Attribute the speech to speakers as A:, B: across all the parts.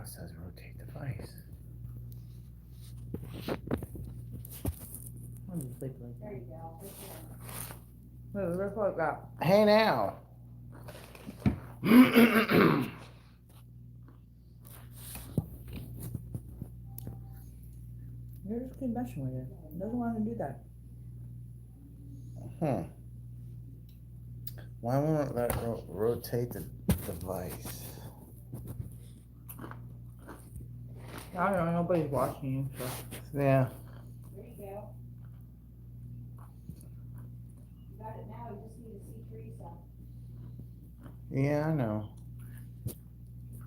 A: it says rotate device.
B: I'll just leave it like
C: There
B: that.
C: you go.
B: Wait, that's what I got.
A: Hey now.
B: You're just keep messing with it. It doesn't want to do that.
A: Why won't it let rotate the device?
B: I don't know. Nobody's watching you, so.
A: Yeah.
C: There you go. You got it now. You just need to see Teresa.
A: Yeah, I know.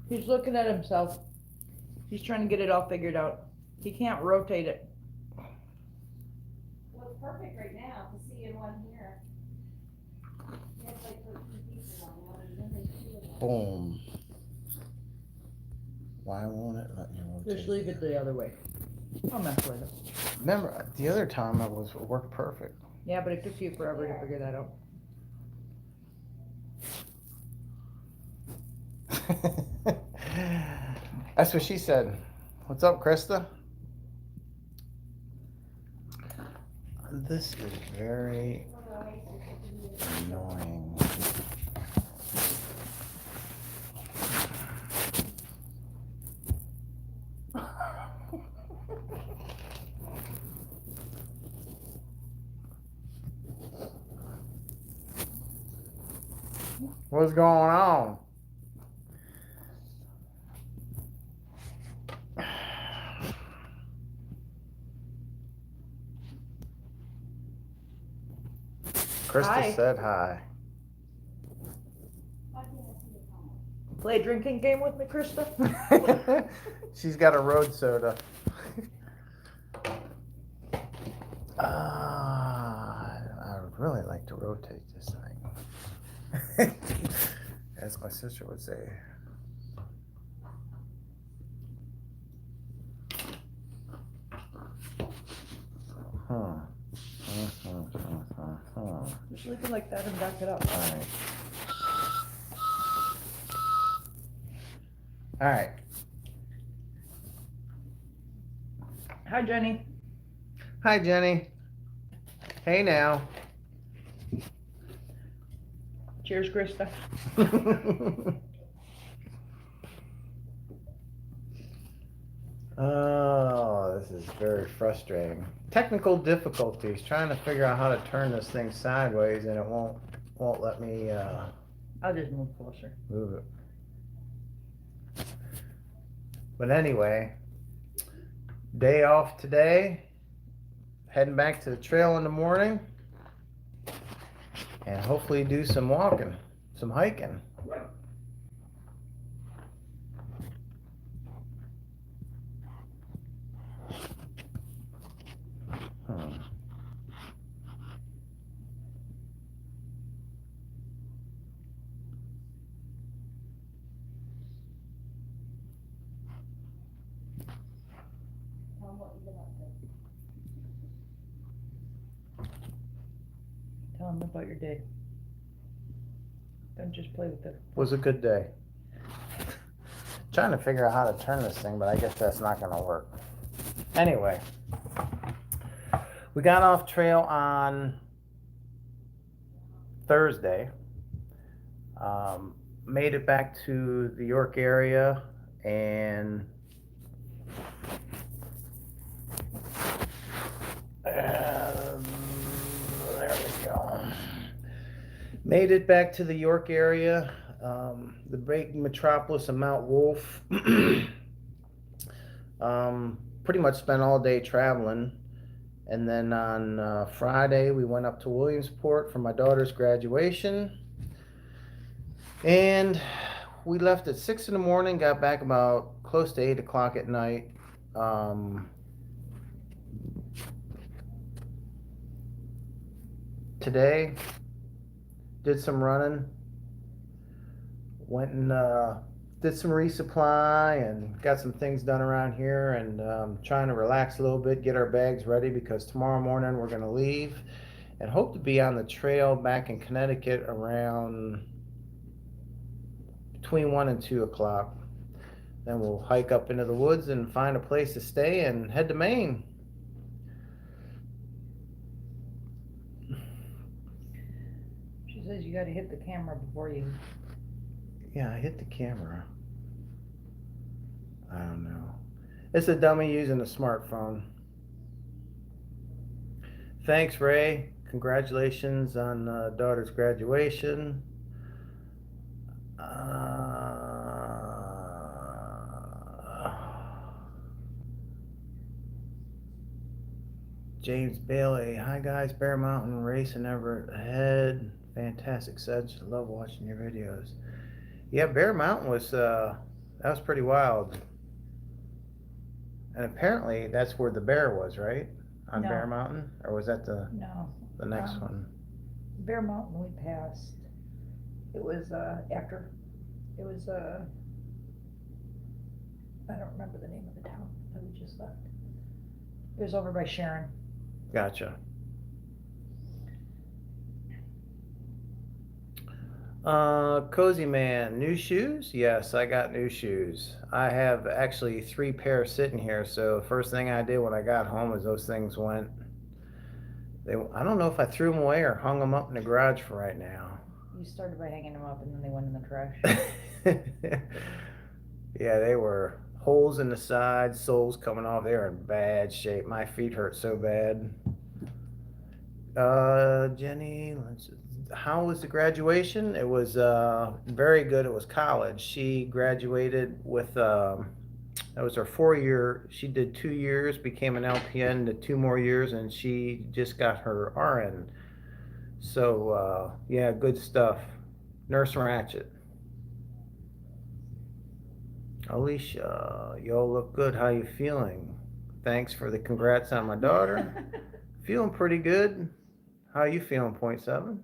B: He's looking at himself. He's trying to get it all figured out. He can't rotate it.
C: Well, it's perfect right now to see in one here. He has like 13 pieces on now, and then they see it.
A: Boom. Why won't it let me rotate?
B: Just leave it the other way. I'll mess with it.
A: Remember, the other time it worked perfect.
B: Yeah, but it took you forever to figure that out.
A: That's what she said. What's up, Krista? This is very annoying. What's going on? Krista
B: Hi.
A: said hi.
C: Why can't I see the comment?
B: Play a drinking game with me, Krista?
A: She's got a road soda. I would really like to rotate this thing. As my sister would say.
B: Just leave it like that and back it up.
A: Alright. Alright.
B: Hi, Jenny.
A: Hi, Jenny. Hey now.
B: Cheers, Krista.
A: Oh, this is very frustrating. Technical difficulties. Trying to figure out how to turn this thing sideways, and it won't let me
B: I'll just move closer.
A: move it. But anyway, day off today. Heading back to the trail in the morning, and hopefully do some walking, some hiking.
C: Tell them what you've been up to.
B: Tell them about your day. Don't just play with it.
A: Was a good day. Trying to figure out how to turn this thing, but I guess that's not going to work. Anyway, we got off trail on Thursday. Made it back to the York area, and there we go. Made it back to the York area, the great metropolis of Mount Wolf. Pretty much spent all day traveling. And then on Friday, we went up to Williamsport for my daughter's graduation. And we left at 6 in the morning, got back about close to 8 o'clock at night. Today, did some running, went and did some resupply and got some things done around here, and trying to relax a little bit, get our bags ready, because tomorrow morning we're going to leave and hope to be on the trail back in Connecticut around between 1 and 2 o'clock. Then we'll hike up into the woods and find a place to stay and head to Maine.
B: She says you gotta hit the camera before you.
A: Yeah, I hit the camera. I don't know. It's a dummy using a smartphone. Thanks, Ray. Congratulations on daughter's graduation. James Bailey. Hi, guys. Bear Mountain racing ever ahead. Fantastic such. Love watching your videos. Yeah, Bear Mountain was that was pretty wild. And apparently that's where the bear was, right? On
B: No.
A: Bear Mountain, or was that the
B: No.
A: next one?
B: Bear Mountain we passed. It was after. It was I don't remember the name of the town that we just left. It was over by Sharon.
A: Gotcha. Cozy Man, new shoes? Yes, I got new shoes. I have actually 3 pairs sitting here. So first thing I did when I got home is those things went. I don't know if I threw them away or hung them up in the garage for right now.
B: You started by hanging them up and then they went in the trash.
A: Yeah, they were holes in the sides, soles coming off. They were in bad shape. My feet hurt so bad. Jenny, how was the graduation? It was very good. It was college. She graduated with that was her 4 year. She did 2 years, became an LPN, did 2 more years, and she just got her RN. So yeah, good stuff. Nurse Ratchet. Alicia, y'all look good. How you feeling? Thanks for the congrats on my daughter. Feeling pretty good. How you feeling, point 7?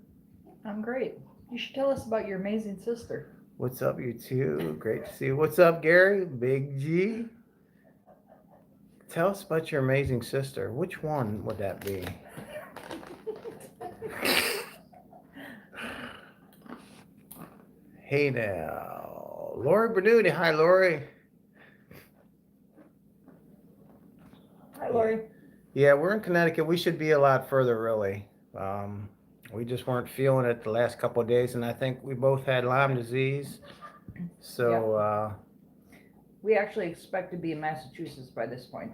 B: I'm great. You should tell us about your amazing sister.
A: What's up, you two? Great to see you. What's up, Gary? Big G. Tell us about your amazing sister. Which one would that be? Hey now. Lori Bernuti. Hi, Lori.
B: Hi, Lori.
A: Yeah, we're in Connecticut. We should be a lot further, really. We just weren't feeling it the last couple of days, and I think we both had Lyme disease. So,
B: We actually expect to be in Massachusetts by this point.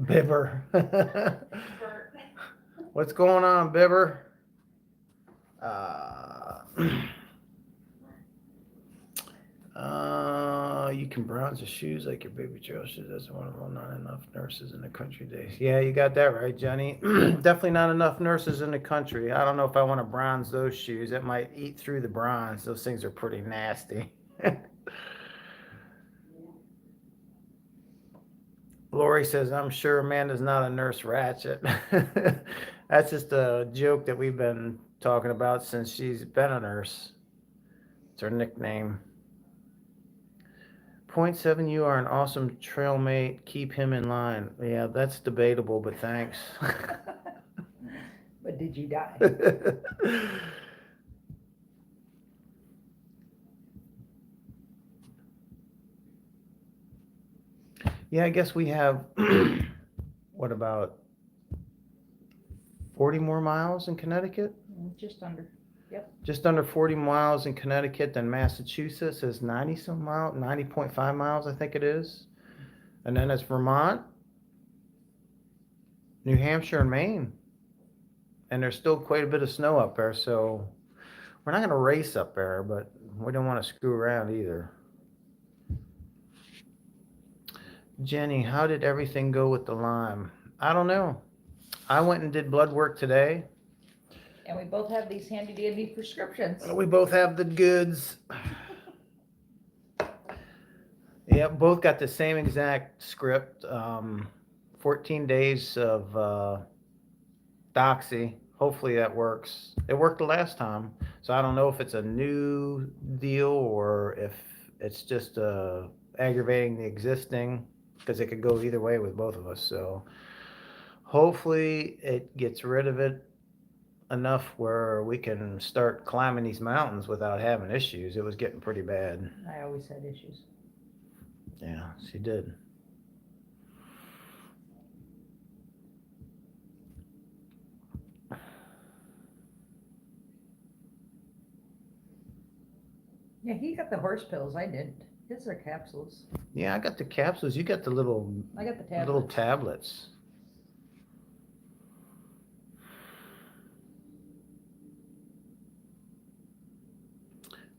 A: Bibber. What's going on, Bibber? You can bronze the shoes like your baby trail shoes. That's one of them. Not enough nurses in the country days. Yeah, you got that right, Jenny. Definitely not enough nurses in the country. I don't know if I want to bronze those shoes. It might eat through the bronze. Those things are pretty nasty. Lori says, I'm sure Amanda's not a nurse ratchet. That's just a joke that we've been talking about since she's been a nurse. It's her nickname. Point 7, you are an awesome trail mate. Keep him in line. Yeah, that's debatable, but thanks.
B: But did you die?
A: Yeah, I guess we have, what about 40 more miles in Connecticut?
B: Just under. Yep.
A: Just under 40 miles in Connecticut. Then Massachusetts is 90 some miles, 90.5 miles, I think it is. And then it's Vermont, New Hampshire, and Maine. And there's still quite a bit of snow up there, so we're not going to race up there, but we don't want to screw around either. Jenny, how did everything go with the Lyme? I don't know. I went and did blood work today.
B: And we both have these handy dandy prescriptions.
A: We both have the goods. Yeah, both got the same exact script. 14 days of doxy. Hopefully that works. It worked the last time. So I don't know if it's a new deal or if it's just aggravating the existing, because it could go either way with both of us. So hopefully it gets rid of it. enough where we can start climbing these mountains without having issues. It was getting pretty bad.
B: I always had issues.
A: Yeah, she did.
B: Yeah, he got the horse pills. I didn't. His are capsules.
A: Yeah, I got the capsules. You got the little
B: I got the
A: little
B: tablets.
A: tablets.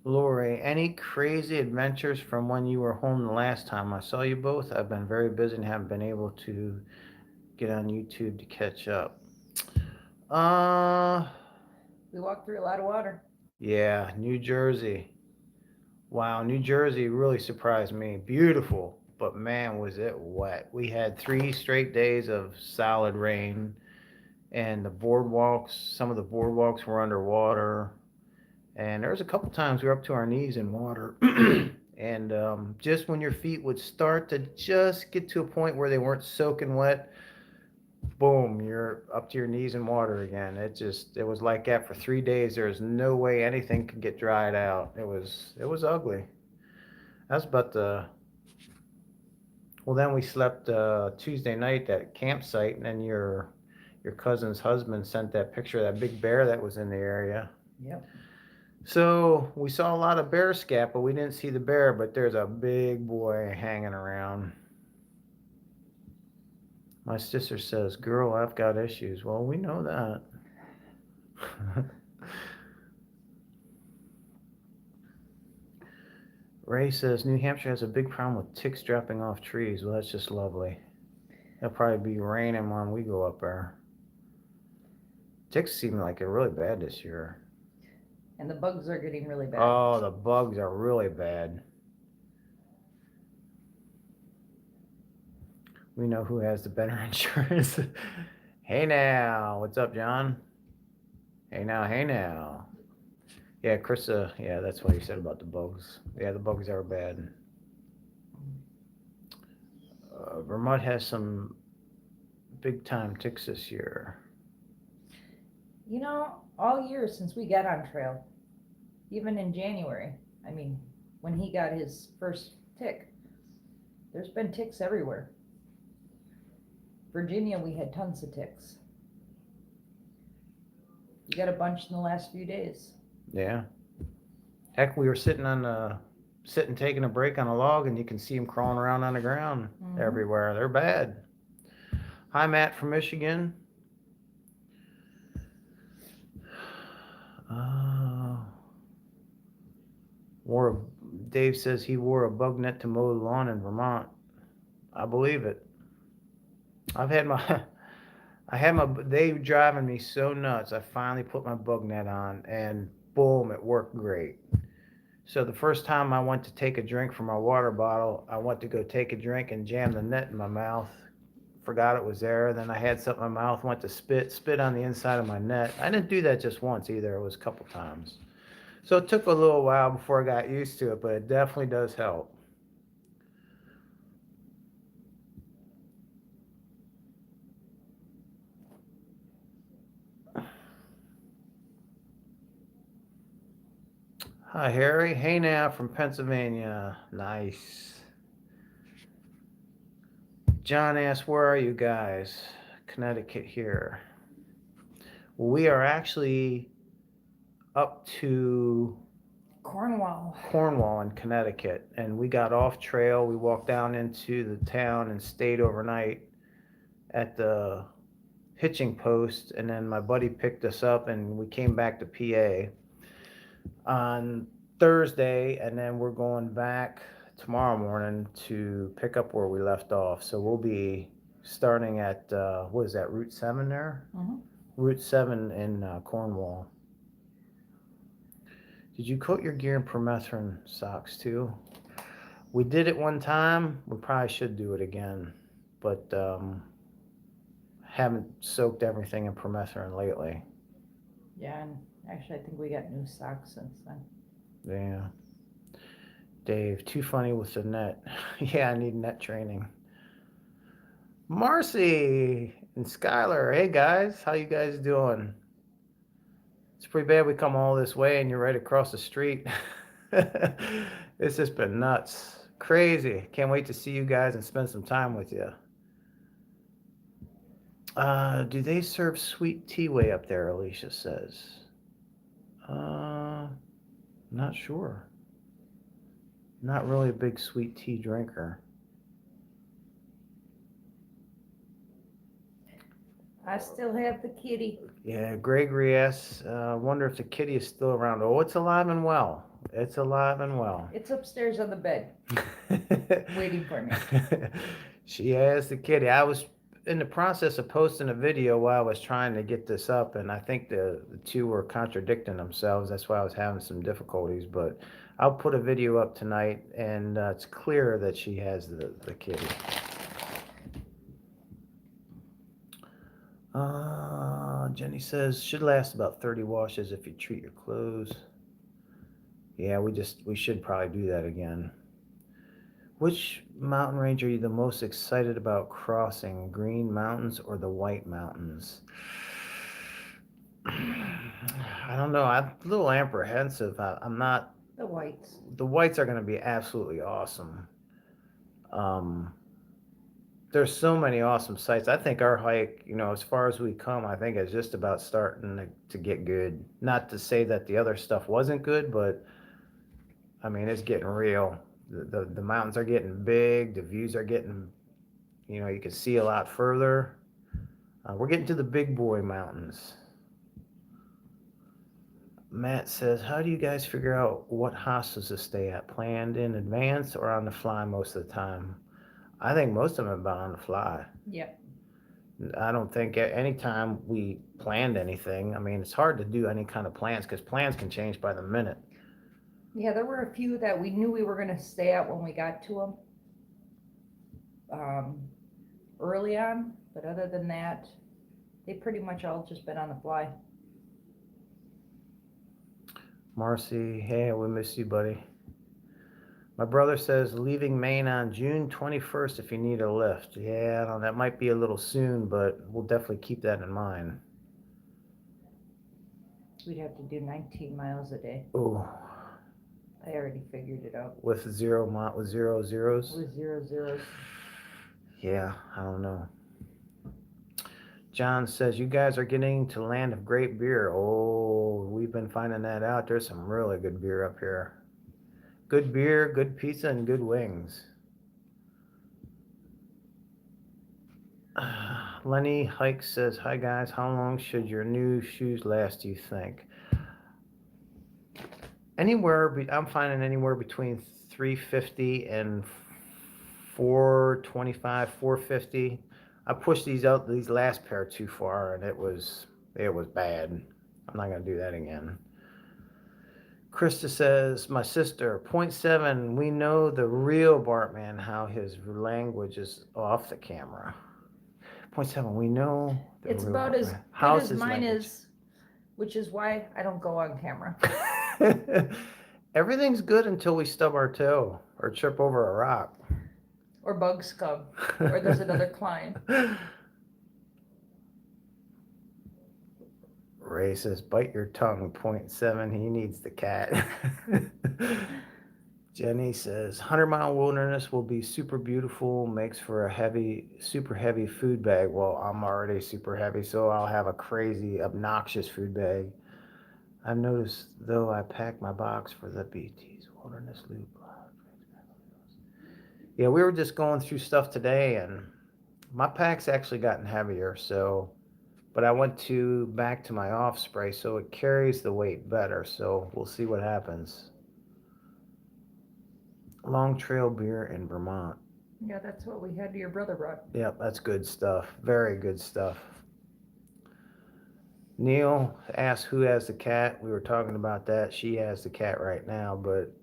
A: Lori, any crazy adventures from when you were home the last time I saw you both? I've been very busy and haven't been able to get on YouTube to catch up. Uh,
B: We walked through a lot of water.
A: yeah, New Jersey. Wow, New Jersey really surprised me. Beautiful, but man, was it wet. We had 3 straight days of solid rain, and the boardwalks, some of the boardwalks were underwater. And there was a couple times we were up to our knees in water. And just when your feet would start to just get to a point where they weren't soaking wet, boom, you're up to your knees in water again. It was like that for 3 days. There was no way anything could get dried out. It was ugly. That's about the well. Then we slept Tuesday night at campsite, and then your cousin's husband sent that picture of that big bear that was in the area.
B: Yep.
A: So we saw a lot of bear scat, but we didn't see the bear. But there's a big boy hanging around. My sister says, "Girl, I've got issues." Well, we know that. Ray says New Hampshire has a big problem with ticks dropping off trees. Well, that's just lovely. It'll probably be raining when we go up there. Ticks seem like they're really bad this year.
B: And the bugs are getting really bad.
A: Oh, the bugs are really bad. We know who has the better insurance. Hey now, what's up, John? Hey now, hey now. Yeah, Krista, yeah, that's what he said about the bugs. Yeah, the bugs are bad. Vermont has some big time ticks this year.
B: You know, all year since we got on trail, even in January, I mean, when he got his first tick, there's been ticks everywhere. Virginia, we had tons of ticks. You got a bunch in the last few days.
A: Yeah. Heck, we were sitting taking a break on a log, and you can see them crawling around on the ground everywhere. They're bad. Hi, Matt from Michigan. Uh, wore Dave says he wore a bug net to mow the lawn in Vermont. I believe it. I've had my, they were driving me so nuts. I finally put my bug net on, and boom, it worked great. So the first time I went to take a drink from my water bottle, I went to go take a drink and jammed the net in my mouth. Forgot it was there. Then I had something in my mouth, went to spit on the inside of my net. I didn't do that just once either. It was a couple times. So it took a little while before I got used to it, but it definitely does help. Hi, Harry. Hey now from Pennsylvania. Nice. John asks, where are you guys? Connecticut here. We are actually up to
B: Cornwall
A: in Connecticut, and we got off trail. We walked down into the town and stayed overnight at the hitching post, and then my buddy picked us up, and we came back to PA on Thursday, and then we're going back tomorrow morning to pick up where we left off. So we'll be starting at what is that, Route 7 there? Route 7 in Cornwall. Did you coat your gear in permethrin socks too? We did it one time. We probably should do it again, but haven't soaked everything in permethrin lately.
B: Yeah, and actually, I think we got new socks since then.
A: Yeah. Dave, too funny with the net. Yeah, I need net training. Marcy and Skylar, hey guys, how you guys doing? pretty bad we come all this way and you're right across the street. It's just been nuts. Crazy. Can't wait to see you guys and spend some time with you. Do they serve sweet tea way up there? Alicia says. Not sure. Not really a big sweet tea drinker.
B: I still have the kitty.
A: Yeah, Gregory asks, wonder if the kitty is still around. Oh, it's alive and well. It's alive and well.
B: It's upstairs on the bed, waiting for me.
A: She has the kitty. I was in the process of posting a video while I was trying to get this up, and I think the two were contradicting themselves. That's why I was having some difficulties. But I'll put a video up tonight, and it's clear that she has the kitty. Jenny says should last about 30 washes if you treat your clothes. Yeah, we should probably do that again. Which mountain range are you the most excited about crossing? Green Mountains or the White Mountains? I don't know. I'm a little apprehensive. I'm not.
B: The whites.
A: The whites are going to be absolutely awesome. There's so many awesome sites. I think our hike, as far as we come, I think is just about starting to get good. Not to say that the other stuff wasn't good, but I mean, it's getting real. The mountains are getting big. The views are getting, you can see a lot further. We're getting to the big boy mountains. Matt says, how do you guys figure out what hostels to stay at? Planned in advance or on the fly most of the time? I think most of them have been on the fly.
B: Yep.
A: I don't think any time we planned anything. I mean, it's hard to do any kind of plans because plans can change by the minute.
B: Yeah, there were a few that we knew we were going to stay at when we got to them early on, but other than that, they pretty much all just been on the fly.
A: Marcy, hey, we miss you, buddy. My brother says leaving Maine on June 21st if you need a lift. Yeah, I don't know, that might be a little soon, but we'll definitely keep that in mind.
B: We'd have to do 19 miles a day.
A: Oh.
B: I already figured it out.
A: With zero zeros?
B: With 0 zeros.
A: Yeah, I don't know. John says, you guys are getting to land of great beer. Oh, we've been finding that out. There's some really good beer up here. Good beer, good pizza, and good wings. Lenny Hike says, hi guys, how long should your new shoes last, do you think? I'm finding anywhere between 350 and 425, 450. I pushed these last pair too far, and it was bad. I'm not gonna do that again. Krista says, my sister, 0.7, we know the real Bartman, how his language is off the camera. 0.7, we know the
B: It's
A: real
B: about as
A: Bartman.
B: good
A: How's
B: as
A: his
B: mine
A: language?
B: is, which is why I don't go on camera.
A: Everything's good until we stub our toe or trip over a rock.
B: Or bugs come, or there's another climb.
A: Ray says, bite your tongue, 0.7, he needs the cat. Jenny says, 100-mile wilderness will be super beautiful, makes for a super heavy food bag. Well, I'm already super heavy, so I'll have a crazy, obnoxious food bag. I've noticed, though, I packed my box for the BT's Wilderness Loop. Yeah, we were just going through stuff today, and my pack's actually gotten heavier, but I went back to my off spray, so it carries the weight better, so we'll see what happens. Long Trail beer in Vermont.
B: Yeah, that's what we had your brother brought.
A: Yep, that's good stuff. Very good stuff. Neil asked who has the cat. We were talking about that. She has the cat right now, but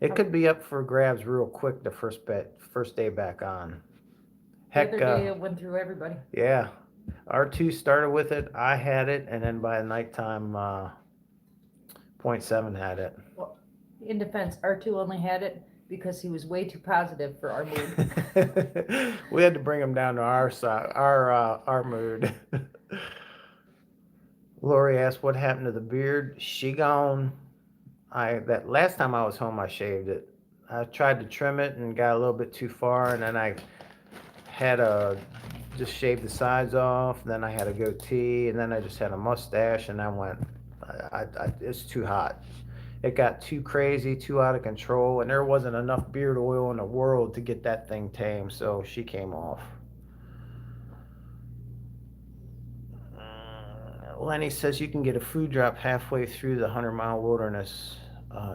A: it could be up for grabs real quick the first day back on. Heck,
B: The other day it went through everybody.
A: Yeah. R2 started with it. I had it, and then by nighttime, 0.7 had it.
B: Well, in defense, R2 only had it because he was way too positive for our mood.
A: We had to bring him down to our side, our mood. Lori asked what happened to the beard. She gone. That last time I was home, I shaved it. I tried to trim it and got a little bit too far, and then I had a just shaved the sides off. Then I had a goatee, and then I just had a mustache, and I went. It's too hot. It got too crazy, too out of control, and there wasn't enough beard oil in the world to get that thing tame. So she came off. Lenny says you can get a food drop halfway through the 100-mile wilderness,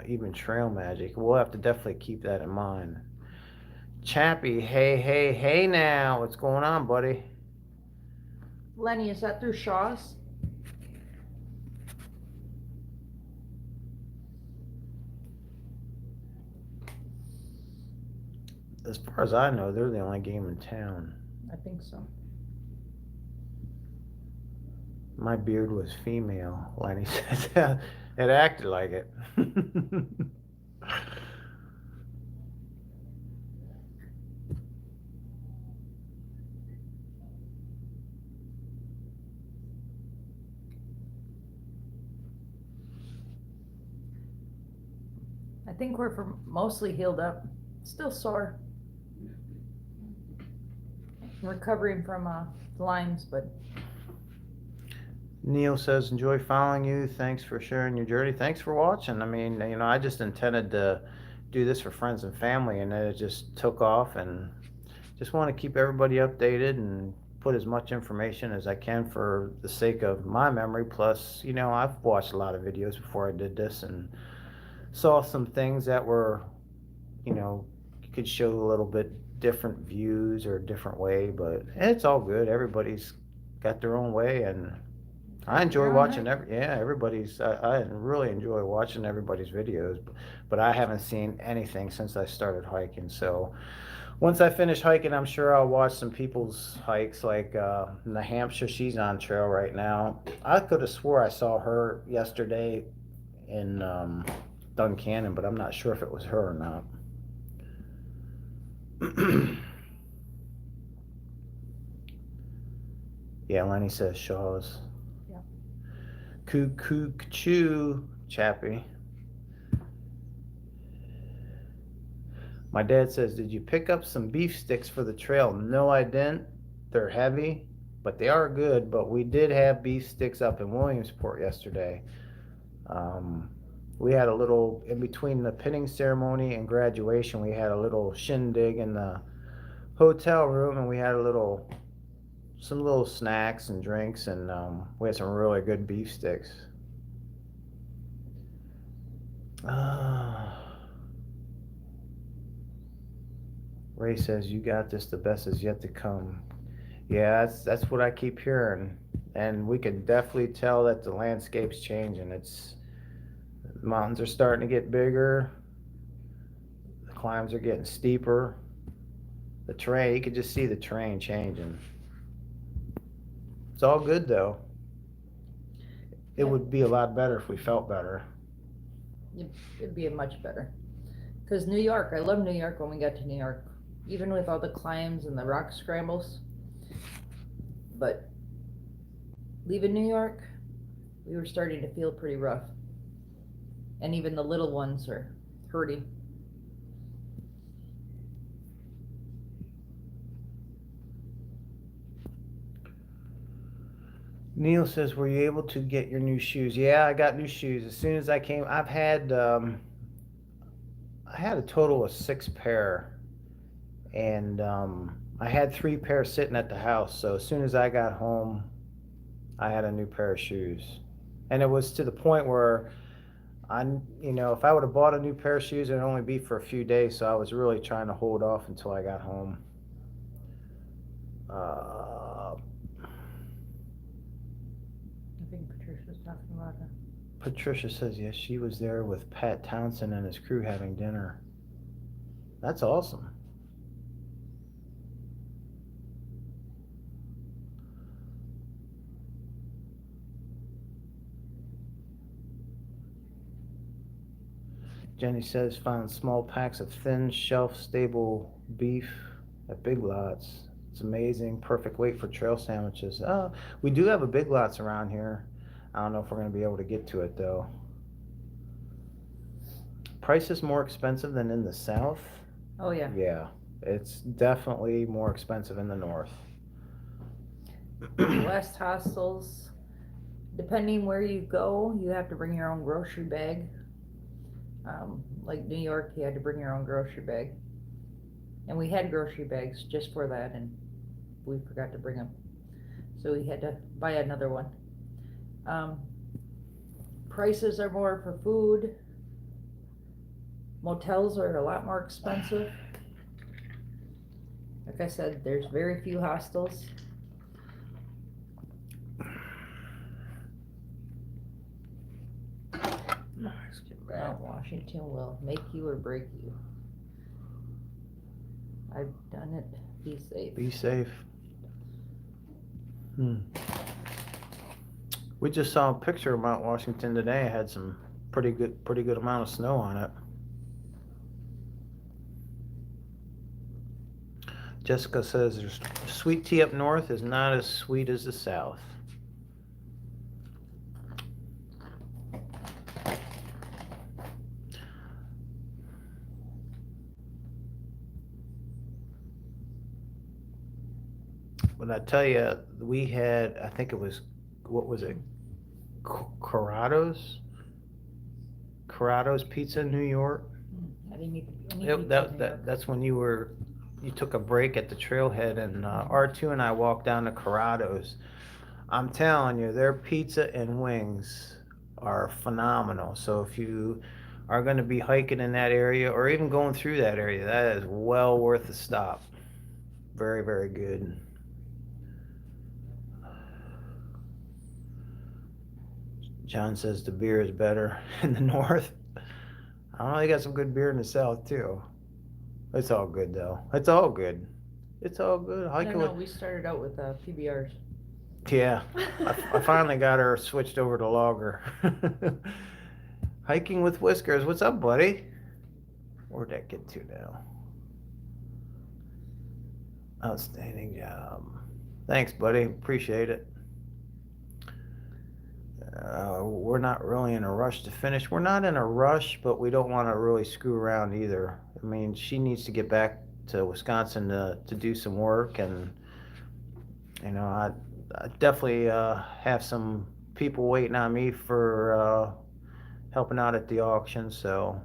A: even trail magic. We'll have to definitely keep that in mind. Chappie, hey, hey, hey now. What's going on, buddy?
B: Lenny, is that through Shaw's?
A: As far as I know, they're the only game in town.
B: I think so.
A: My beard was female, Lenny says. It acted like it.
B: I think we're mostly healed up. Still sore. Recovering from Lyme's, but
A: Neil says, enjoy following you. Thanks for sharing your journey. Thanks for watching. I mean, I just intended to do this for friends and family, and then it just took off, and just want to keep everybody updated and put as much information as I can for the sake of my memory. Plus, I've watched a lot of videos before I did this and saw some things that were, could show a little bit different views or a different way, but it's all good. Everybody's got their own way, and I enjoy watching everybody's. I really enjoy watching everybody's videos, but I haven't seen anything since I started hiking. So once I finish hiking, I'm sure I'll watch some people's hikes. Like New Hampshire, she's on trail right now. I could have swore I saw her yesterday in Duncannon, but I'm not sure if it was her or not. Yeah, Lenny says Shaw's.
B: Yeah.
A: Choo, Chappie. My dad says, did you pick up some beef sticks for the trail? No, I didn't. They're heavy, but they are good. But we did have beef sticks up in Williamsport yesterday. We had a little, in between the pinning ceremony and graduation, we had a little shindig in the hotel room, and we had some little snacks and drinks, and we had some really good beef sticks. Ray says, you got this, the best is yet to come. Yeah, that's what I keep hearing. And we can definitely tell that the landscape's changing. The mountains are starting to get bigger. The climbs are getting steeper. The terrain, you can just see the terrain changing. It's all good though. It would be a lot better if we felt better.
B: It'd be much better. Because New York, I love New York when we got to New York. Even with all the climbs and the rock scrambles. But leaving New York, we were starting to feel pretty rough. And even the little ones are hurting.
A: Neil says, were you able to get your new shoes? Yeah, I got new shoes. As soon as I came, I had a total of 6 pair. And I had 3 pairs sitting at the house. So as soon as I got home, I had a new pair of shoes. And it was to the point where if I would have bought a new pair of shoes, it'd only be for a few days. So I was really trying to hold off until I got home.
B: I think Patricia's talking about it.
A: Patricia says, yes, she was there with Pat Townsend and his crew having dinner. That's awesome. Jenny says, found small packs of thin, shelf-stable beef at Big Lots. It's amazing. Perfect weight for trail sandwiches. We do have a Big Lots around here. I don't know if we're gonna be able to get to it though. Price is more expensive than in the south.
B: Oh, yeah.
A: Yeah, it's definitely more expensive in the north.
B: There's less hostels. Depending where you go, you have to bring your own grocery bag. Like New York, you had to bring your own grocery bag. And we had grocery bags just for that, and we forgot to bring them. So we had to buy another one. Um, Prices are more for food. Motels are a lot more expensive. Like I said, there's very few hostels. Mount Washington will make you or break you. I've done it. Be safe.
A: Be safe. We just saw a picture of Mount Washington today. It had some pretty good amount of snow on it. Jessica says there's sweet tea up north is not as sweet as the south. But I tell you, we had, I think it was, what was it, Corrado's? Corrado's Pizza in New York.
B: I didn't eat any
A: Yep,
B: pizza in New York.
A: that's when you took a break at the trailhead, and R2 and I walked down to Corrado's. I'm telling you, their pizza and wings are phenomenal. So if you are going to be hiking in that area or even going through that area, that is well worth the stop. Very, very good. John says the beer is better in the north. I don't know, they got some good beer in the south too. It's all good though. It's all good. It's all good.
B: I
A: Hiking
B: don't know.
A: with,
B: We started out with PBRs.
A: yeah. I finally got her switched over to lager. Hiking with Whiskers. What's up, buddy? Where'd that get to now? Outstanding job. Thanks, buddy. Appreciate it. We're not really in a rush to finish. We're not in a rush, but we don't want to really screw around either. I mean, she needs to get back to Wisconsin to do some work, and I definitely have some people waiting on me for helping out at the auction. So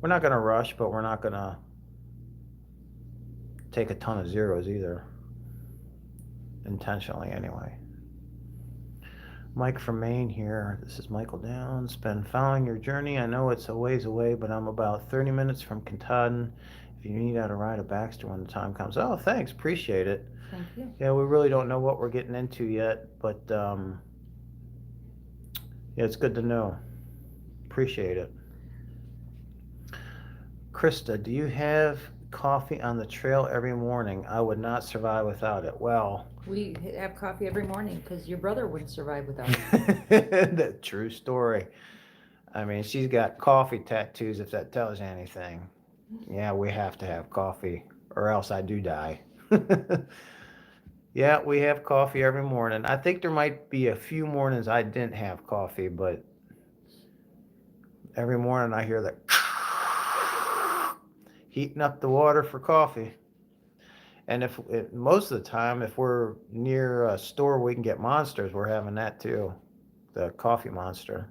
A: we're not going to rush, but we're not going to take a ton of zeros either, intentionally anyway. Mike from Maine here. This is Michael Downs. Been following your journey. I know it's a ways away, but I'm about 30 minutes from Katahdin. If you need out a ride to Baxter when the time comes. Oh, thanks. Appreciate it.
B: Thank you.
A: Yeah, we really don't know what we're getting into yet, but yeah, it's good to know. Appreciate it. Krista, do you have coffee on the trail every morning? I would not survive without it. Well,
B: We have coffee every morning because your brother wouldn't survive without it.
A: the true story. I mean, she's got coffee tattoos, if that tells you anything. Yeah, we have to have coffee, or else I do die. Yeah, we have coffee every morning. I think there might be a few mornings I didn't have coffee, but every morning I hear that heating up the water for coffee. And if most of the time, if we're near a store we can get monsters, we're having that too, the coffee monster.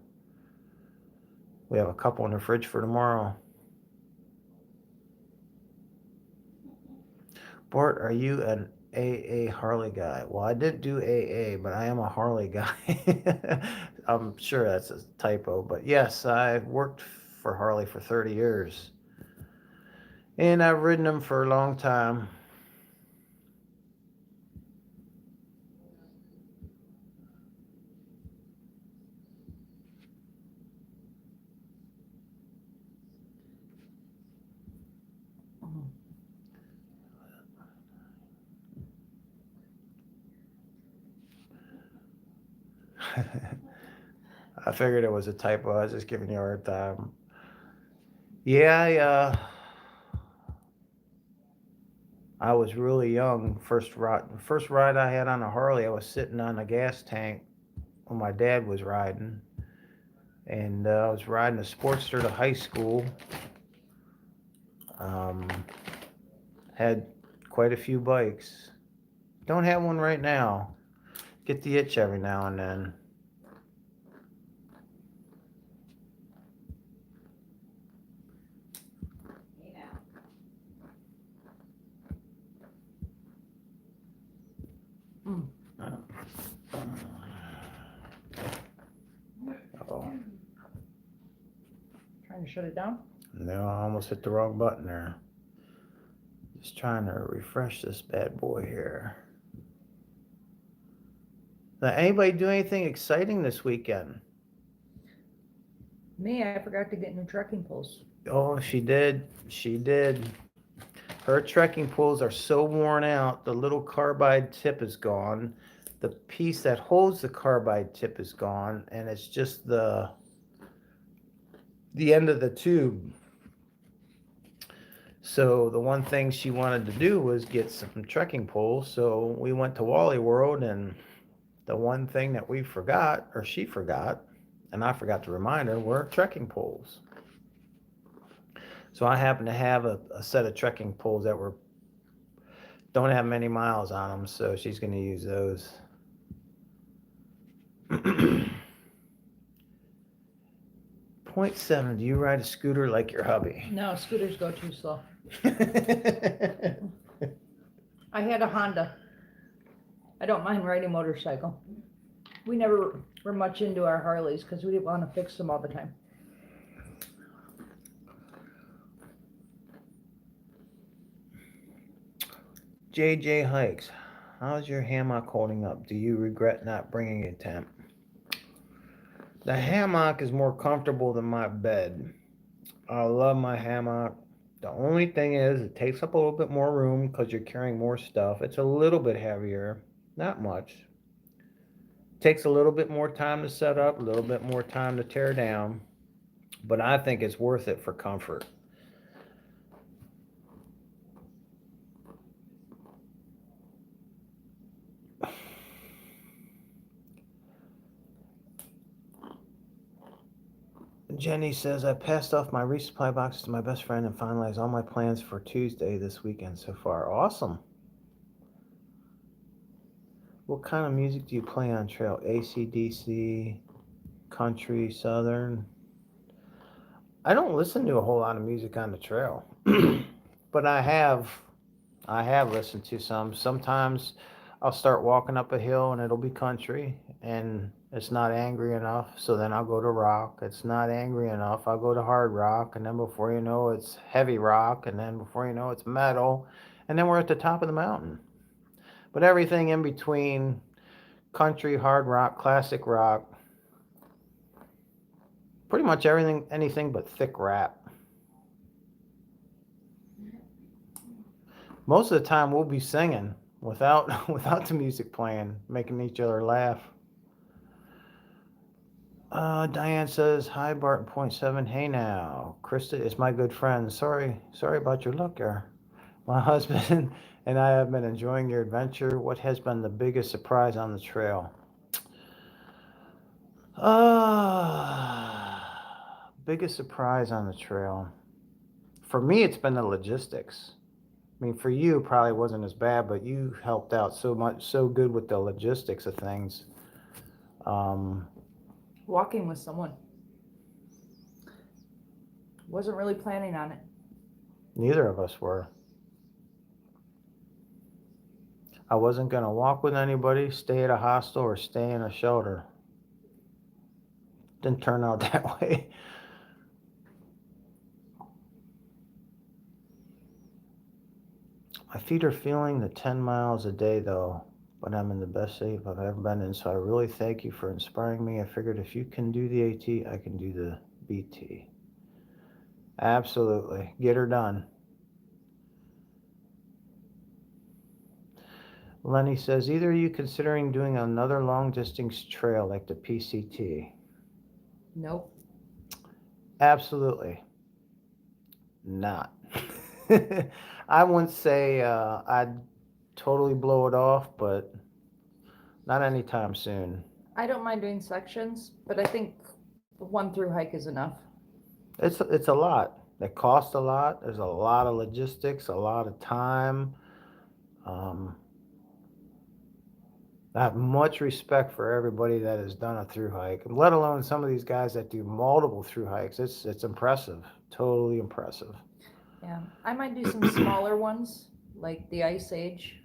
A: We have a couple in the fridge for tomorrow. Bart, are you an AA Harley guy? Well, I didn't do AA, but I am a Harley guy. I'm sure that's a typo, but yes, I've worked for Harley for 30 years. And I've ridden them for a long time. I figured it was a typo. I was just giving you a hard time. Yeah, I was really young. First ride I had on a Harley, I was sitting on a gas tank when my dad was riding. And I was riding a Sportster to high school. Um, had quite a few bikes. Don't have one right now. Get the itch every now and then.
C: Hey now.
A: Oh
B: Trying to shut it down.
A: no, I almost hit the wrong button there. Just trying to refresh this bad boy here. Now, anybody do anything exciting this weekend?
B: Me, I forgot to get new trekking poles.
A: Oh, she did. She did. Her trekking poles are so worn out, the little carbide tip is gone. The piece that holds the carbide tip is gone, and it's just the end of the tube. So the one thing she wanted to do was get some trekking poles. So we went to Wally World, and the one thing that we forgot, or she forgot, and I forgot to remind her, were trekking poles. So I happen to have a set of trekking poles that were don't have many miles on them, so she's going to use those. Point 7, do you ride a scooter like your hubby?
B: No, scooters go too slow. I had a Honda. I don't mind riding motorcycle. We never were much into our Harleys because we didn't want to fix them all the time.
A: JJ Hikes, how's your hammock holding up? Do you regret not bringing a tent? The hammock is more comfortable than my bed. I love my hammock. The only thing is, it takes up a little bit more room because you're carrying more stuff. It's a little bit heavier, not much. Takes a little bit more time to set up, a little bit more time to tear down, but I think it's worth it for comfort. Jenny says, I passed off my resupply boxes to my best friend and finalized all my plans for Tuesday this weekend so far. Awesome. What kind of music do you play on trail? AC/DC, country, southern? I don't listen to a whole lot of music on the trail, but I have listened to some. Sometimes I'll start walking up a hill and it'll be country and it's not angry enough, so then I'll go to rock. It's not angry enough, I'll go to hard rock, and then before you know it's heavy rock, and then before you know it's metal, and then we're at the top of the mountain. But everything in between country, hard rock, classic rock, pretty much everything, anything but thick rap. Most of the time we'll be singing without without the music playing, making each other laugh. Diane says, "Hi, Barton Point 7. Hey now, Krista is my good friend. Sorry about your luck there. My husband and I have been enjoying your adventure. What has been the biggest surprise on the trail?" Uh, Biggest surprise on the trail. For me, it's been the logistics. I mean, for you, it probably wasn't as bad, but you helped out so much, so good with the logistics of things. Um,
B: Walking with someone. Wasn't really planning on it.
A: Neither of us were. I wasn't going to walk with anybody, stay at a hostel, or stay in a shelter. Didn't turn out that way. My feet are feeling the 10 miles a day though, but I'm in the best shape I've ever been in, so I really thank you for inspiring me. I figured if you can do the AT, I can do the BT. Absolutely. Get her done. Lenny says, either are you considering doing another long distance trail like the PCT?
B: Nope.
A: Absolutely not. I wouldn't say I'd totally blow it off, but not anytime soon.
B: I don't mind doing sections, but I think the one through hike is enough.
A: It's a lot. It costs a lot. There's a lot of logistics, a lot of time. Um, I have much respect for everybody that has done a through hike, let alone some of these guys that do multiple through hikes. It's impressive, totally impressive.
B: Yeah, I might do some smaller ones, like the Ice Age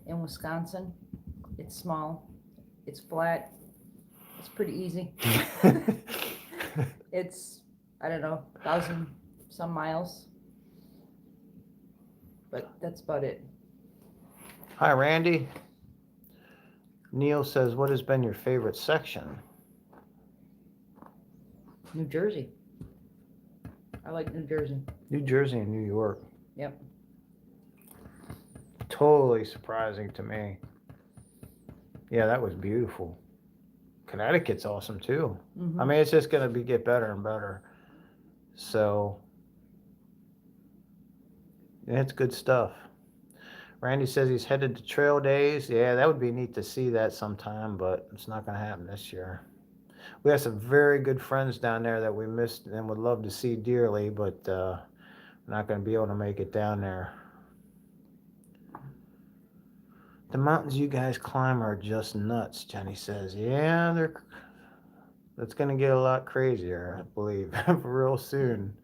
B: in Wisconsin. It's small, it's flat, it's pretty easy. It's, I don't know, 1,000 some miles, but that's about it.
A: Hi, Randy. Neil says, "What has been your favorite section?"
B: New Jersey. I like New Jersey.
A: New Jersey and New York.
B: Yep.
A: Totally surprising to me. Yeah, that was beautiful. Connecticut's awesome too.
B: Hmm.
A: I mean, it's just gonna be get better and better. So yeah, it's good stuff. Randy says he's headed to Trail Days. Yeah, that would be neat to see that sometime, but it's not gonna happen this year. We have some very good friends down there that we missed and would love to see dearly, but we're not gonna be able to make it down there. The mountains you guys climb are just nuts, Jenny says. Yeah, they're. It's gonna get a lot crazier, I believe, real soon.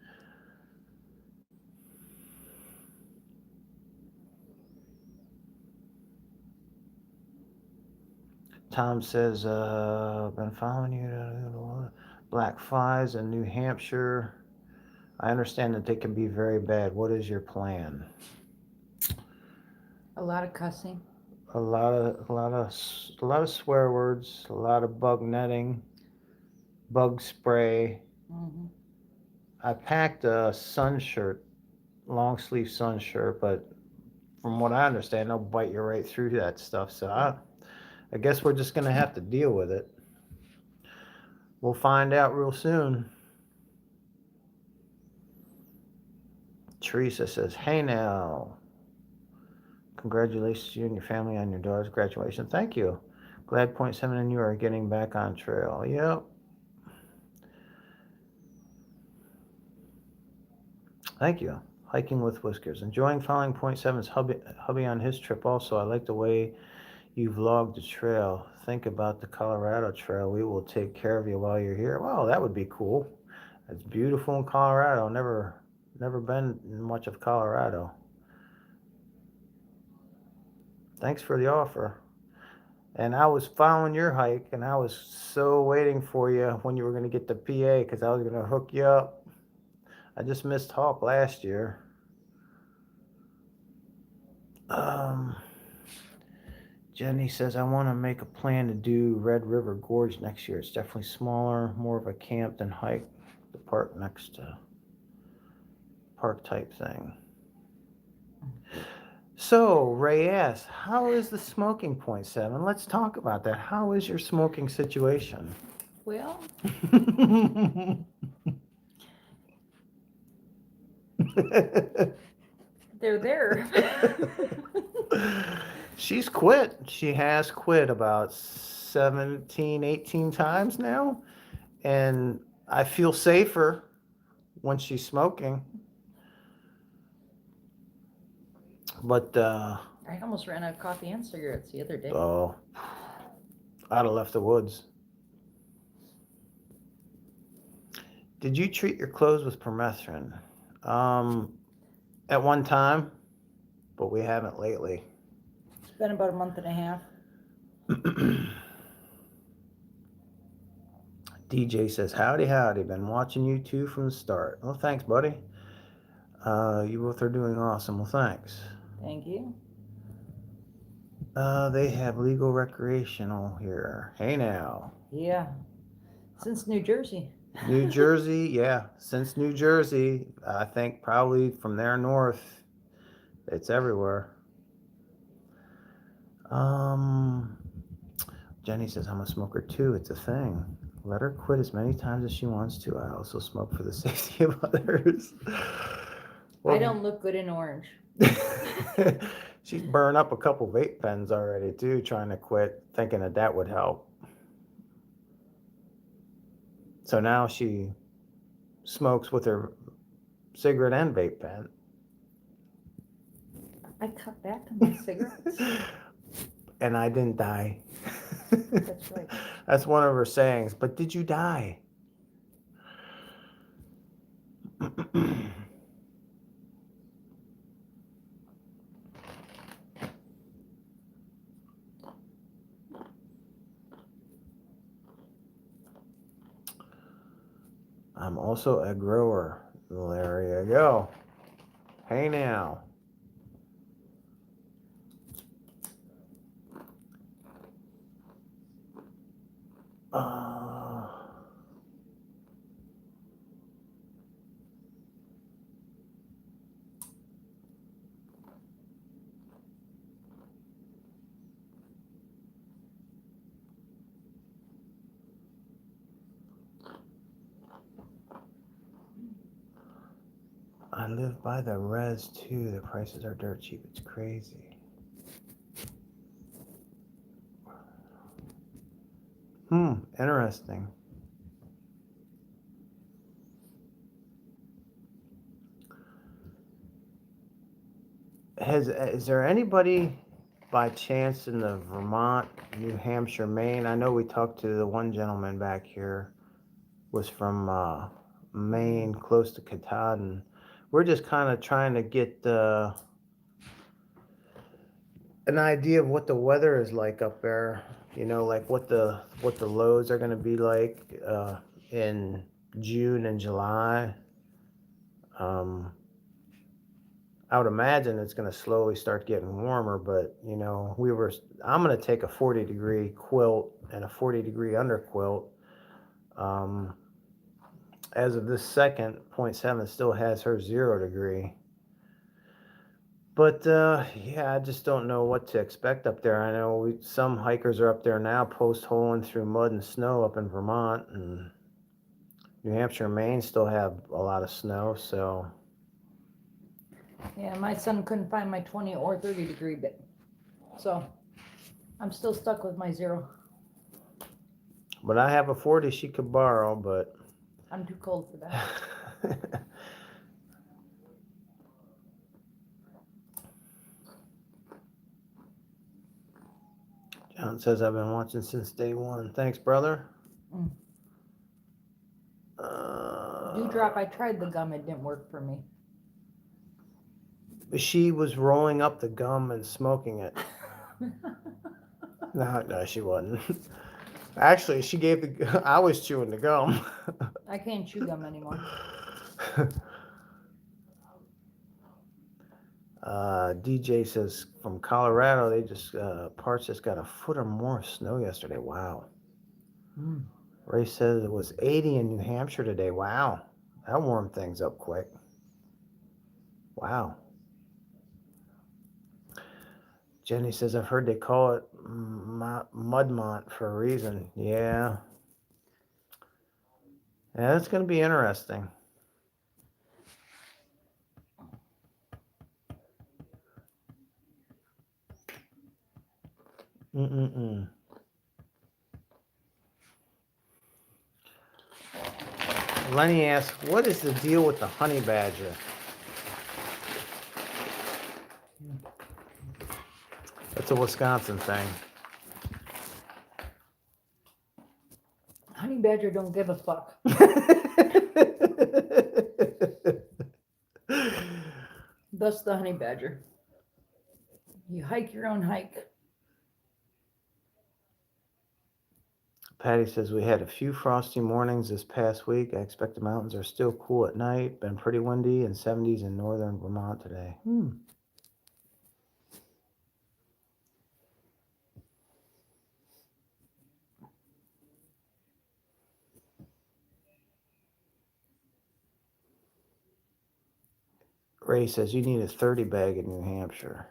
A: Tom says, been following you. Black flies in New Hampshire. I understand that they can be very bad. What is your plan?
B: A lot of cussing.
A: A lot of swear words. A lot of bug netting, bug spray.
B: Hmm.
A: I packed a sun shirt, long sleeve sun shirt, but from what I understand, they'll bite you right through that stuff. So I guess we're just gonna have to deal with it. We'll find out real soon. Teresa says, "Hey now, congratulations to you and your family on your daughter's graduation. Thank you. Glad Point 7 and you are getting back on trail." Yep. Thank you. Hiking with Whiskers. Enjoying following Point 7's hubby on his trip also. I like the way you vlogged the trail. Think about the Colorado trail. We will take care of you while you're here. Wow, that would be cool. It's beautiful in Colorado. Never been in much of Colorado. Thanks for the offer. And I was following your hike, and I was so waiting for you when you were going to get the PA because I was going to hook you up. I just missed Hawk last year. Um, Jenny says, I want to make a plan to do Red River Gorge next year. It's definitely smaller, more of a camp than hike. The park next to park type thing. So, Ray asks, how is the smoking Point 7? Let's talk about that. How is your smoking situation?
B: Well, they're there.
A: She's quit. She has quit about 17, 18 times now. And I feel safer when she's smoking. But,
B: I almost ran out of coffee and cigarettes the other day.
A: oh, I'd have left the woods. Did you treat your clothes with permethrin? At one time, but we haven't lately.
B: It's been about a month and a half.
A: DJ says, howdy, howdy. Been watching you two from the start. Well, thanks, buddy. You both are doing awesome. Well, thanks.
B: Thank you.
A: They have legal recreational here. Hey now.
B: Yeah. Since New Jersey.
A: New Jersey, yeah. Since New Jersey, I think probably from there north, it's everywhere. Jenny says, I'm a smoker too. It's a thing. Let her quit as many times as she wants to. I also smoke for the safety of others. Well,
B: I don't look good in orange.
A: she's burned up a couple vape pens already too, trying to quit, thinking that would help. So now she smokes with her cigarette and vape pen.
B: I cut back on my cigarettes.
A: And I didn't die.
B: That's right.
A: That's one of her sayings. But did you die? I'm also a grower. Well, there you go. Hey now. Uh, I live by the res too. The prices are dirt cheap. It's crazy. Interesting. Is there anybody by chance in the Vermont, New Hampshire, Maine? I know we talked to the one gentleman back here, was from Maine, close to Katahdin. We're just kind of trying to get an idea of what the weather is like up there. You know, like what the lows are going to be like in June and July. I would imagine it's going to slowly start getting warmer, but you know, I'm going to take a 40-degree quilt and a 40-degree underquilt. As of this second, point 7 still has her 0-degree. But yeah, I just don't know what to expect up there. I know some hikers are up there now post-holing through mud and snow up in Vermont, and New Hampshire and Maine still have a lot of snow, so
B: Yeah, my son couldn't find my 20 or 30 degree bit. So I'm still stuck with my 0.
A: but I have a 40 she could borrow, but
B: I'm too cold for that.
A: John says I've been watching since day one. Thanks, brother.
B: Mm. Dewdrop, I tried the gum, it didn't work for me.
A: She was rolling up the gum and smoking it. No, she wasn't. Actually, she gave the. I was chewing the gum.
B: I can't chew gum anymore.
A: DJ says from Colorado, they just parts just got a foot or more of snow yesterday. Wow. Ray says it was 80 in New Hampshire today. Wow, that warmed things up quick. Wow. Jenny says I've heard they call it Mudmont for a reason. Yeah. Yeah, that's going to be interesting. Lenny asks, what is the deal with the honey badger? It's a Wisconsin thing.
B: Honey badger don't give a fuck. Thus the honey badger. You hike your own hike.
A: Patty says we had a few frosty mornings this past week. I expect the mountains are still cool at night. Been pretty windy and 70s in northern Vermont today. Ray says you need a 30 bag in New Hampshire.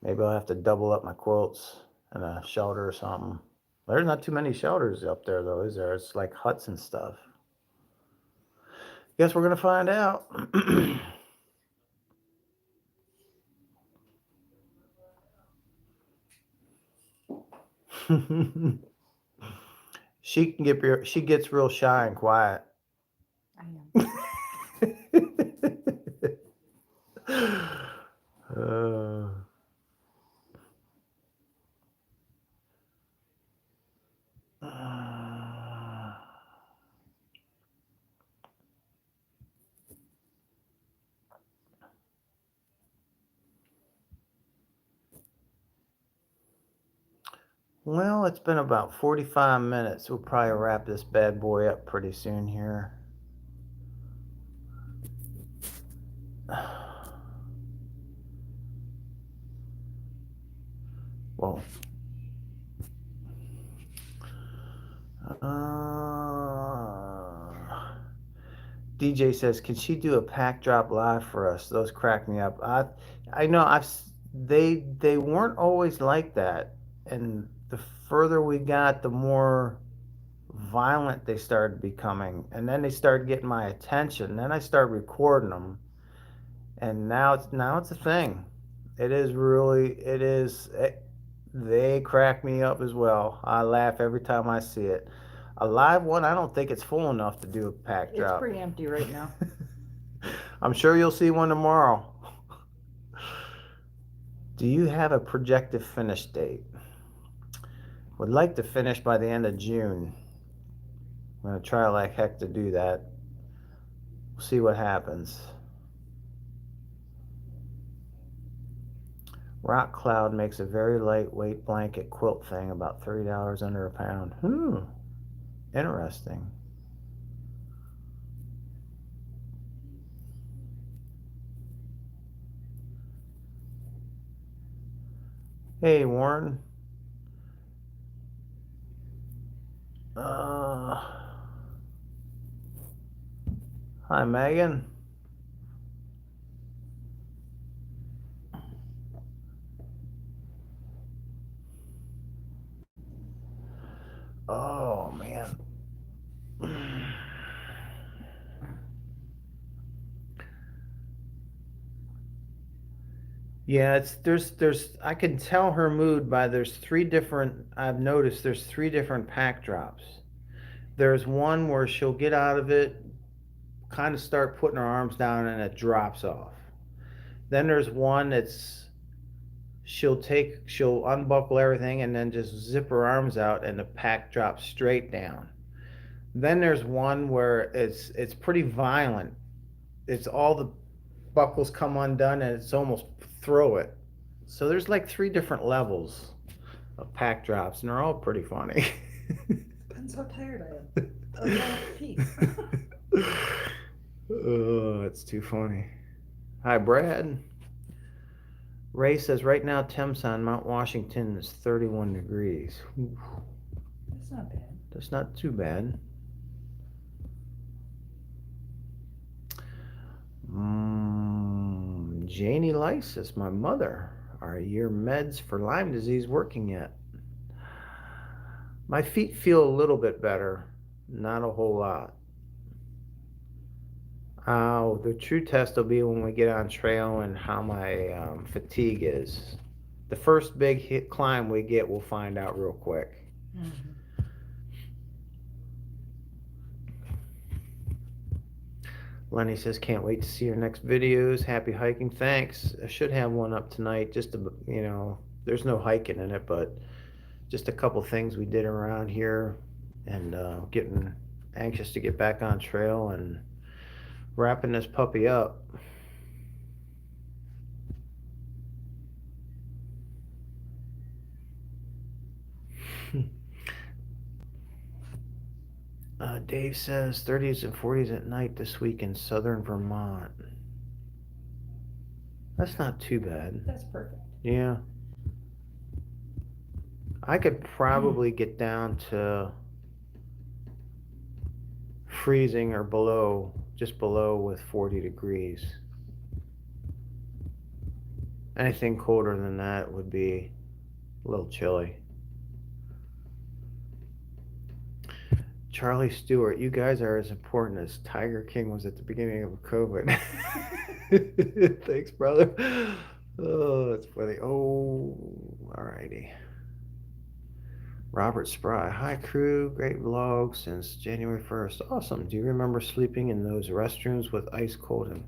A: Maybe I'll have to double up my quilts and a shelter or something. There's not too many shelters up there though, is there? It's like huts and stuff. Guess we're gonna find out. She gets real shy and quiet.
B: I am.
A: uh, well, it's been about 45 minutes. We'll probably wrap this bad boy up pretty soon here. Well, DJ says, "Can she do a pack drop live for us?" Those crack me up. I know they weren't always like that, and the further we got, the more violent they started becoming, and then they started getting my attention. Then I started recording them, and now it's a thing. It is. They crack me up as well. I laugh every time I see it. A live one, I don't think it's full enough to do a pack
B: It's
A: drop.
B: pretty empty right now.
A: I'm sure you'll see one tomorrow. Do you have a projected finish date? Would like to finish by the end of June. I'm going to try like heck to do that. We'll see what happens. Rock Cloud makes a very lightweight blanket quilt thing, about $30 under a pound. Interesting. Hey, Warren. Hi, Megan. Oh, man. Yeah, there's I can tell her mood by I've noticed there's three different pack drops. There's one where she'll get out of it, kind of start putting her arms down and it drops off. Then there's one that's she'll unbuckle everything and then just zip her arms out and the pack drops straight down. Then there's one where it's pretty violent. It's all the buckles come undone and it's almost throw it. So there's like three different levels of pack drops and they're all pretty funny.
B: Depends how tired I am. Or if I have to pee.
A: Oh, that's too funny. Hi, Brad. Ray says right now temps on Mount Washington is 31 degrees. Oof,
B: That's not bad.
A: that's not too bad. Janie Lysis, my mother. Are your meds for Lyme disease working yet? My feet feel a little bit better, not a whole lot. The true test will be when we get on trail and how my fatigue is. The first big climb we get, we'll find out real quick.
B: Mm-hmm.
A: Lenny says, can't wait to see your next videos. Happy hiking. Thanks. I should have one up tonight. There's no hiking in it, but just a couple things we did around here and getting anxious to get back on trail and wrapping this puppy up. Dave says 30s and 40s at night this week in southern Vermont. That's not too bad.
B: That's perfect.
A: Yeah. I could probably get down to freezing or below, just below with 40 degrees. Anything colder than that would be a little chilly. Charlie Stewart, you guys are as important as Tiger King was at the beginning of COVID. Thanks, brother. Oh, that's funny. Oh, alrighty. Robert Spry, hi crew, great vlog since January 1st. Awesome. Do you remember sleeping in those restrooms with ice cold? And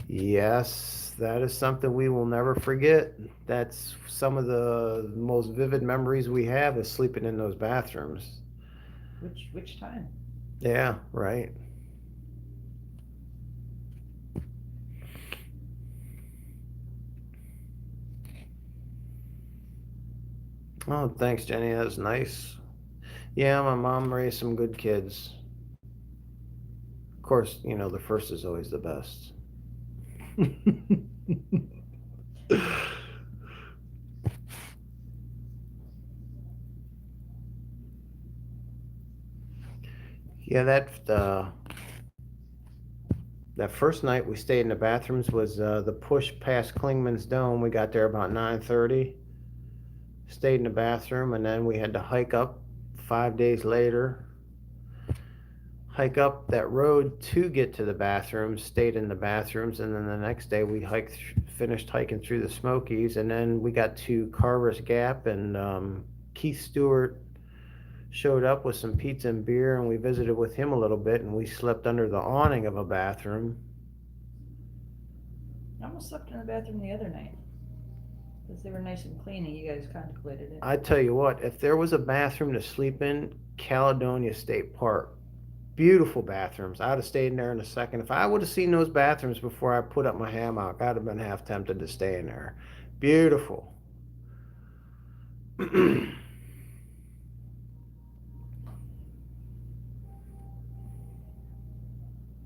A: yes, that is something we will never forget. That's some of the most vivid memories we have is sleeping in those bathrooms.
B: Which time?
A: Yeah, right. Oh, thanks, Jenny. That's nice. Yeah, my mom raised some good kids. Of course, the first is always the best. Yeah, that first night we stayed in the bathrooms was the push past Klingman's Dome. We got there about 9:30. Stayed in the bathroom, and then we had to hike up 5 days later. Hike up that road to get to the bathrooms. Stayed in the bathrooms, and then the next day we finished hiking through the Smokies, and then we got to Carver's Gap, and Keith Stewart showed up with some pizza and beer, and we visited with him a little bit, and we slept under the awning of a bathroom.
B: I almost slept in the bathroom the other night because they were nice and clean, and you guys contemplated it.
A: I tell you what, if there was a bathroom to sleep in, Caledonia State Park, beautiful bathrooms. I'd have stayed in there in a second. If I would have seen those bathrooms before I put up my hammock, I'd have been half tempted to stay in there. Beautiful.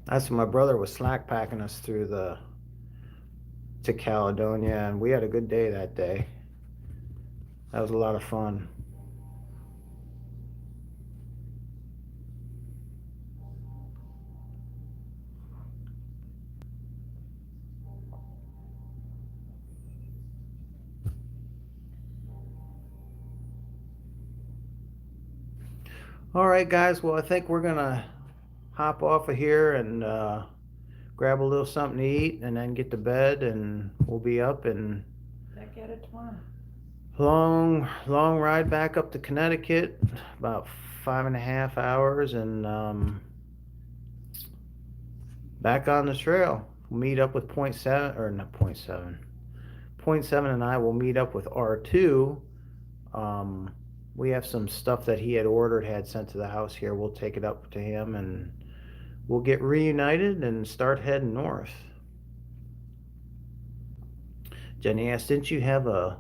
A: That's when my brother was slack packing us to Caledonia, and we had a good day that day. That was a lot of fun. All right, guys. Well, I think we're gonna hop off of here and grab a little something to eat, and then get to bed, and we'll be up and
B: Back at it tomorrow.
A: long ride back up to Connecticut, about 5.5 hours, and back on the trail. We'll meet up with point seven, or not point seven. Point seven and I will meet up with R2. Um, we have some stuff that he had ordered, had sent to the house here. We'll take it up to him, and we'll get reunited and start heading north. Jenny asked, didn't you have a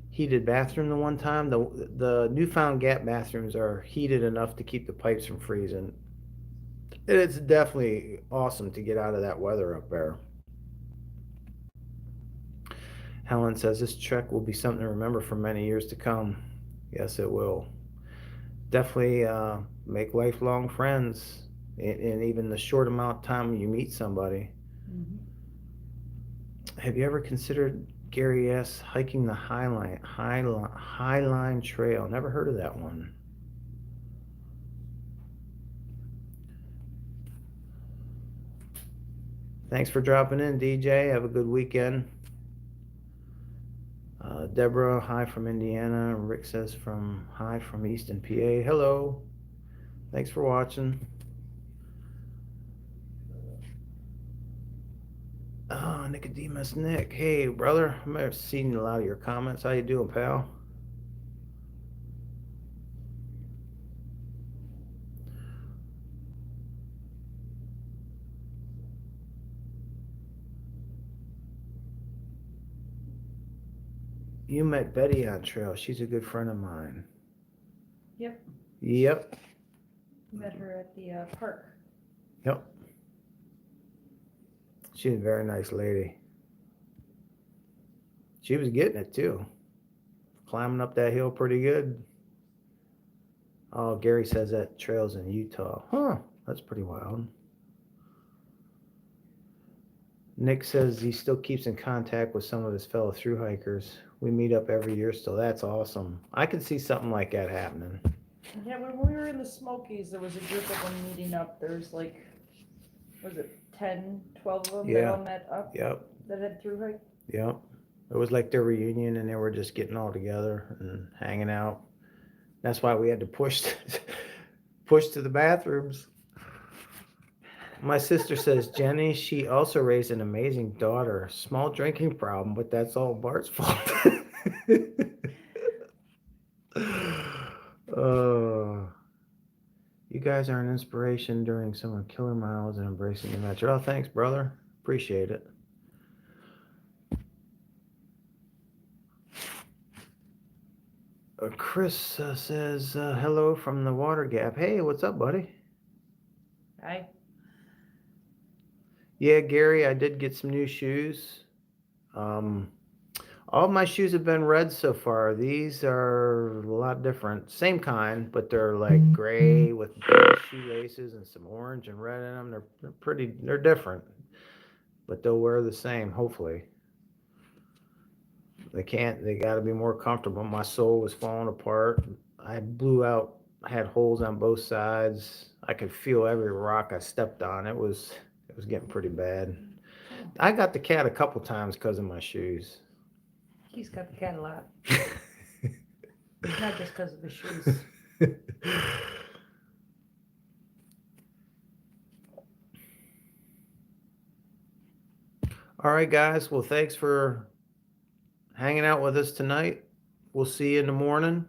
A: heated bathroom the one time? The Newfound Gap bathrooms are heated enough to keep the pipes from freezing. It's definitely awesome to get out of that weather up there. Helen says this trek will be something to remember for many years to come. Yes, it will. Definitely make lifelong friends in even the short amount of time you meet somebody.
B: Mm-hmm.
A: Have you ever considered Gary S. hiking the Highline Trail? Never heard of that one. Thanks for dropping in, DJ. Have a good weekend. Deborah, hi from Indiana. Rick says hi from Easton, PA. Hello. Thanks for watching. Oh, Nicodemus Nick. Hey, brother. I might have seen a lot of your comments. How you doing, pal? You met Betty on trail. She's a good friend of mine.
B: Yep.
A: Yep.
B: Met her at the park.
A: Yep. She's a very nice lady. She was getting it too. Climbing up that hill pretty good. Oh, Gary says that trail's in Utah. Huh. That's pretty wild. Nick says he still keeps in contact with some of his fellow thru hikers. We meet up every year still. That's awesome. I could see something like that happening.
B: Yeah, when we were in the Smokies, there was a group of them meeting up. There's like, was it 10, 12 of them that
A: Yeah.
B: all met up
A: Yep.
B: that had through hike?
A: Yep. It was like their reunion, and they were just getting all together and hanging out. That's why we had to push push to the bathrooms. My sister says, Jenny, she also raised an amazing daughter. Small drinking problem, but that's all Bart's fault. Oh, you guys are an inspiration during some of Killer Miles and embracing the metro. Oh, thanks, brother. Appreciate it. Chris says, hello from the Water Gap. Hey, what's up, buddy?
B: Right?
A: Yeah, Gary, I did get some new shoes. All my shoes have been red so far. These are a lot different. Same kind, but they're like gray with blue shoelaces and some orange and red in them. They're different, but they'll wear the same, hopefully. They got to be more comfortable. My sole was falling apart. I had holes on both sides. I could feel every rock I stepped on. It was getting pretty bad. I got the cat a couple times because of my shoes.
B: He's got the cat a lot. Not just because of the shoes.
A: All right, guys. Well, thanks for hanging out with us tonight. We'll see you in the morning.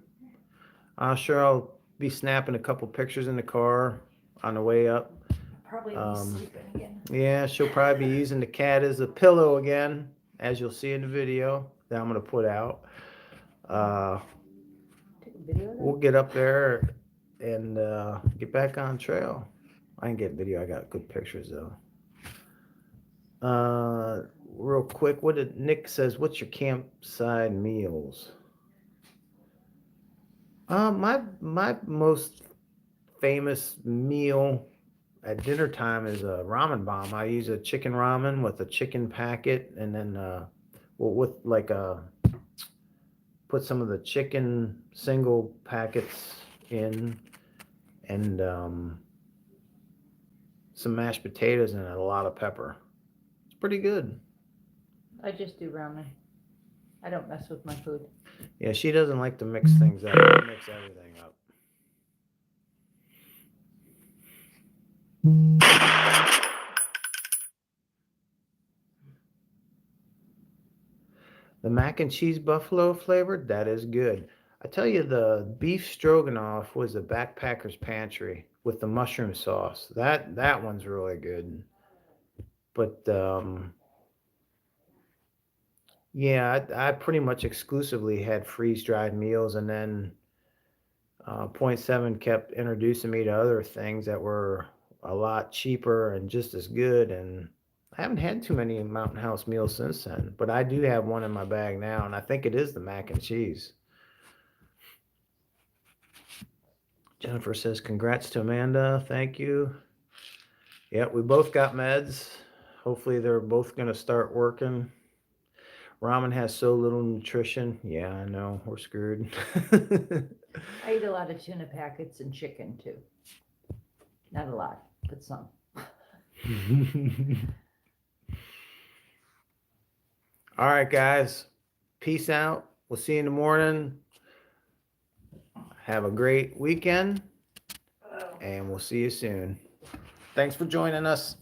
A: Sure, I'll be snapping a couple pictures in the car on the way up.
B: Probably be sleeping again.
A: Yeah, she'll probably be using the cat as a pillow again, as you'll see in the video that I'm going to put out.
B: Take a video of that?
A: We'll get up there and get back on trail. I didn't get video. I got good pictures though. Real quick, what did Nick says? What's your campsite meals? My most famous meal at dinner time is a ramen bomb. I use a chicken ramen with a chicken packet, and then with like put some of the chicken single packets in, and some mashed potatoes and a lot of pepper. It's pretty good.
B: I just do ramen. I don't mess with my food.
A: Yeah, she doesn't like to mix things up. I mix everything up. The mac and cheese buffalo flavored, that is good. I tell you, the beef stroganoff was a backpacker's pantry with the mushroom sauce. That one's really good. But yeah, I pretty much exclusively had freeze dried meals, and then Point Seven kept introducing me to other things that were a lot cheaper and just as good. And I haven't had too many Mountain House meals since then, but I do have one in my bag now, and I think it is the mac and cheese. Jennifer says, congrats to Amanda. Thank you. Yeah, we both got meds. Hopefully they're both going to start working. Ramen has so little nutrition. Yeah, I know. We're screwed.
B: I eat a lot of tuna packets and chicken too. Not a lot, but some.
A: All right, guys. Peace out. We'll see you in the morning. Have a great weekend, and we'll see you soon. Thanks for joining us.